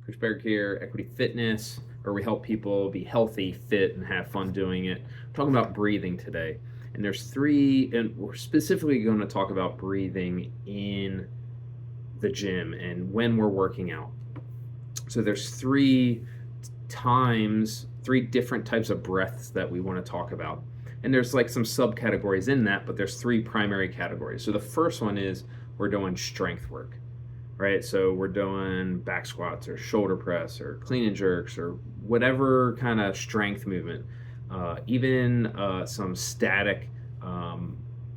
Coach Bear here, Equity Fitness, where we help people be healthy, fit, and have fun doing it. We're talking about breathing today. And there's three, and we're specifically going to talk about breathing in the gym and when we're working out. So there's three different types of breaths that we want to talk about. And there's like some subcategories in that, but there's three primary categories. So the first one is we're doing strength work, right? So we're doing back squats or shoulder press or clean and jerks or whatever kind of strength movement, even some static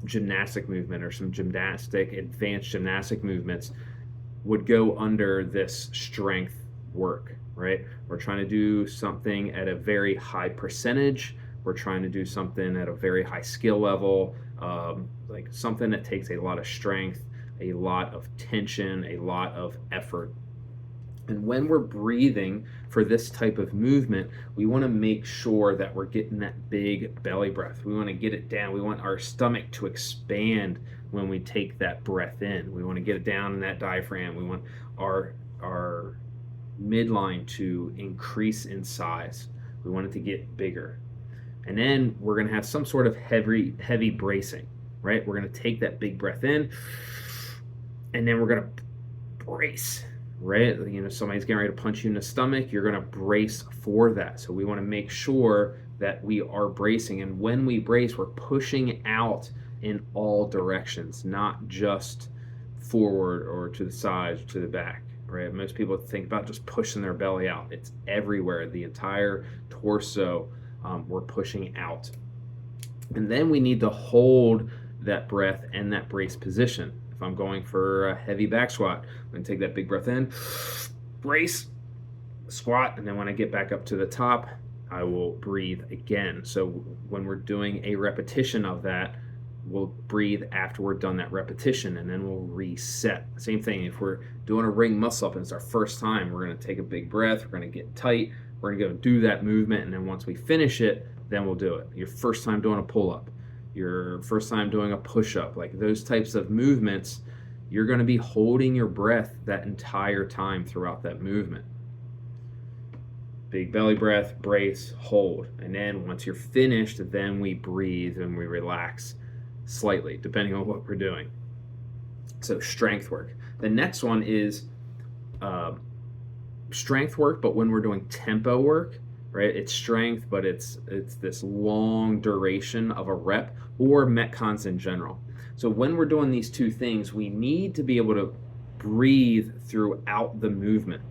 gymnastic movement or some advanced gymnastic movements would go under this strength work, right? We're trying to do something at a very high percentage. We're trying to do something at a very high skill level, like something that takes a lot of strength, a lot of tension, a lot of effort. And when we're breathing for this type of movement, we want to make sure that we're getting that big belly breath. We want to get it down. We want our stomach to expand when we take that breath in. We want to get it down in that diaphragm. We want our midline to increase in size. We want it to get bigger. And then we're going to have some sort of heavy bracing, right? We're going to take that big breath in, and then we're going to brace, right? You know, somebody's getting ready to punch you in the stomach, you're going to brace for that. So we want to make sure that we are bracing. And when we brace, we're pushing out in all directions, not just forward or to the sides or to the back, right? Most people think about just pushing their belly out. It's everywhere, the entire torso. We're pushing out. And then we need to hold that breath and that brace position. If I'm going for a heavy back squat, I'm going to take that big breath in, brace, squat, and then when I get back up to the top, I will breathe again. So when we're doing a repetition of that, we'll breathe after we're done that repetition, and then we'll reset. Same thing, if we're doing a ring muscle up and it's our first time, we're going to take a big breath, we're going to get tight, we're going to go do that movement, and then once we finish it, then we'll do it. Your first time doing a pull-up, your first time doing a push-up, like those types of movements, you're going to be holding your breath that entire time throughout that movement. Big belly breath, brace, hold. And then once you're finished, then we breathe and we relax slightly, depending on what we're doing. So strength work. The next one is strength work, but when we're doing tempo work, right? It's strength, but it's this long duration of a rep, or Metcons in general. So when we're doing these two things, we need to be able to breathe throughout the movement.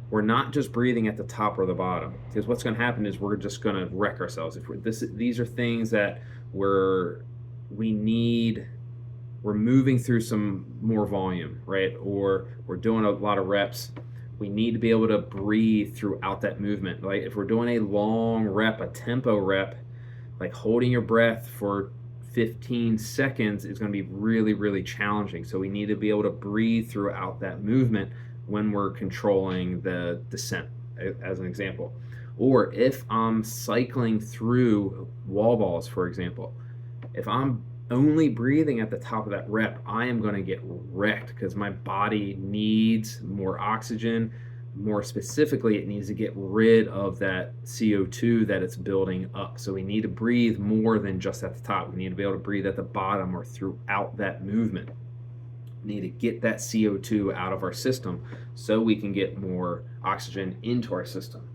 We're not just breathing at the top or the bottom, because what's going to happen is we're just going to wreck ourselves. These are things that we're moving through some more volume, right? Or we're doing a lot of reps. We need to be able to breathe throughout that movement. Like if we're doing a long rep, a tempo rep, like holding your breath for 15 seconds is going to be really, really challenging. So we need to be able to breathe throughout that movement when we're controlling the descent, as an example. Or if I'm cycling through wall balls, for example, if I'm only breathing at the top of that rep, I am going to get wrecked because my body needs more oxygen. More specifically, it needs to get rid of that CO2 that it's building up. So we need to breathe more than just at the top. We need to be able to breathe at the bottom or throughout that movement. We need to get that CO2 out of our system so we can get more oxygen into our system.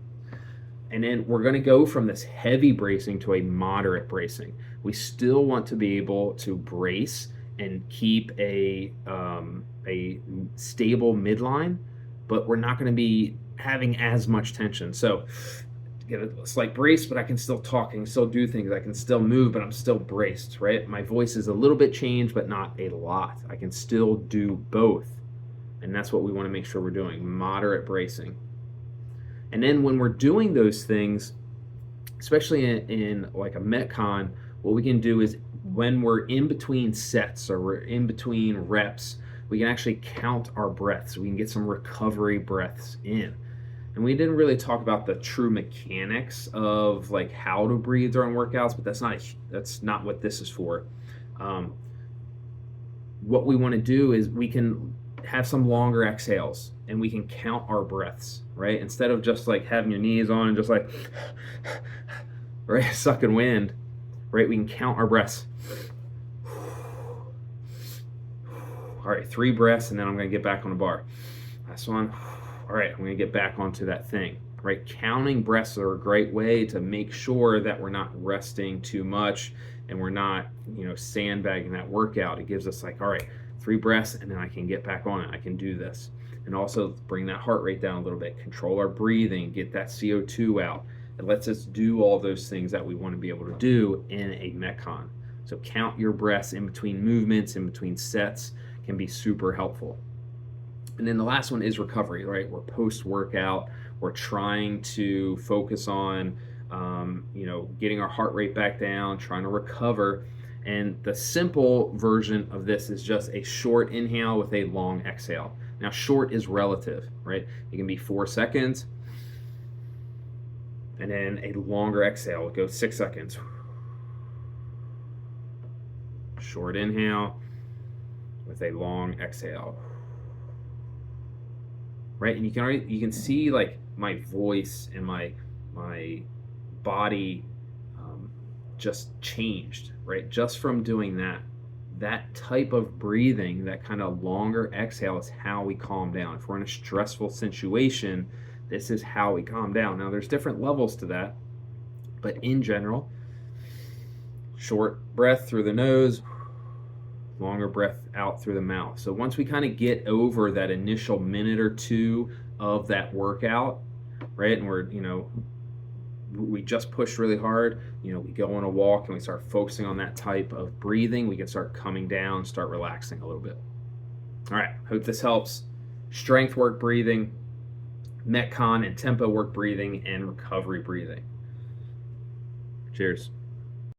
And then we're going to go from this heavy bracing to a moderate bracing. We still want to be able to brace and keep a stable midline, but we're not going to be having as much tension. So get a slight brace, but I can still talk, I can still do things, I can still move, but I'm still braced, right? My voice is a little bit changed, but not a lot. I can still do both. And that's what we want to make sure we're doing, moderate bracing. And then when we're doing those things, especially in like a Metcon, what we can do is when we're in between sets or we're in between reps, we can actually count our breaths. We can get some recovery breaths in. And we didn't really talk about the true mechanics of like how to breathe during workouts, but that's not what this is for. What we want to do is we can have some longer exhales. and we can count our breaths, right? Instead of just like having your knees on and just like, right, sucking wind, right? We can count our breaths. All right, 3 breaths, and then I'm going to get back on the bar. Last one. All right, I'm going to get back onto that thing, right? Counting breaths are a great way to make sure that we're not resting too much and we're not, sandbagging that workout. It gives us like, all right, 3 breaths, and then I can get back on it. I can do this. And also bring that heart rate down a little bit, control our breathing, get that CO2 out. It lets us do all those things that we want to be able to do in a Metcon. So count your breaths in between movements, in between sets, can be super helpful. And then the last one is recovery, right? We're post-workout. We're trying to focus on, getting our heart rate back down, trying to recover. And the simple version of this is just a short inhale with a long exhale. Now, short is relative, right? It can be 4 seconds, and then a longer exhale. It goes 6 seconds. Short inhale with a long exhale. Right, and you can see like my voice and my body just changed, right? Just from doing that type of breathing, that kind of longer exhale is how we calm down. If we're in a stressful situation, this is how we calm down. Now, there's different levels to that, but in general, short breath through the nose, longer breath out through the mouth. So once we kind of get over that initial minute or two of that workout, right, and we just pushed really hard, we go on a walk and we start focusing on that type of breathing, we can start coming down, start relaxing a little bit. All right, hope this helps. Strength work breathing, Metcon and tempo work breathing, and recovery breathing. Cheers.